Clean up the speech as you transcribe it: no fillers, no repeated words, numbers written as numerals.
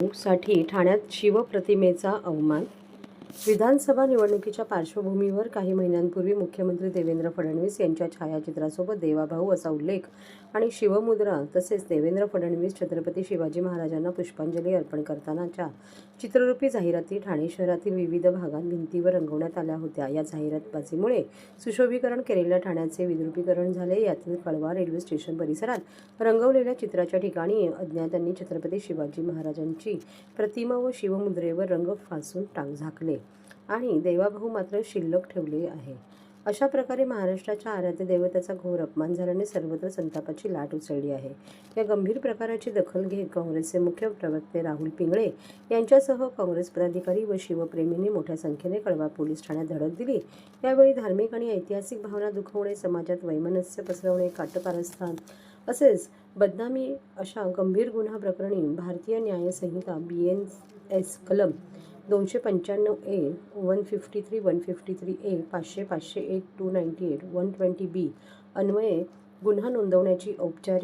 देशमुखसाठी ठाण्यात शिवप्रतिमेचा अवमान. विधानसभा निवडणुकीच्या पार्श्वभूमीवर काही महिन्यांपूर्वी मुख्यमंत्री देवेंद्र फडणवीस यांच्या छायाचित्रासोबत देवाभाऊ असा उल्लेख आणि शिवमुद्रा तसेच देवेंद्र फडणवीस छत्रपती शिवाजी महाराजांना पुष्पांजली अर्पण करतानाच्या चित्ररूपी जाहिराती ठाणे शहरातील विविध भागात भिंतीवर रंगवण्यात आल्या होत्या. या जाहिरातबाजीमुळे सुशोभीकरण केलेल्या ठाण्याचे विद्रुपीकरण झाले. यातील कळवा रेल्वे स्टेशन परिसरात रंगवलेल्या चित्राच्या ठिकाणी अज्ञातांनी छत्रपती शिवाजी महाराजांची प्रतिमा व शिवमुद्रेवर रंग फासून झाकले आणि देवाभाऊ मात्र शिल्लक ठेवले आहे. अशा प्रकारे महाराष्ट्राच्या आराध्य दैवताचा घोर अपमान झाल्याने सर्वत्र संतापाची लाट उसळली आहे. या गंभीर प्रकाराची दखल घेत काँग्रेसचे मुख्य प्रवक्ते राहुल पिंगळे यांच्यासह काँग्रेस पदाधिकारी व शिवप्रेमींनी मोठ्या संख्येने कळवा पोलीस ठाण्यात धडक दिली. यावेळी धार्मिक आणि ऐतिहासिक भावना दुखवणे, समाजात वैमनस्य पसरवणे, काटकारस्थान असेच बदनामी अशा गंभीर गुन्हा प्रकरणी भारतीय न्याय संहिता BNS कलम 295A, 153, 153A, 500, 501, 298, 120B अन्वये गुन्हा नोंदवण्याची औपचारिक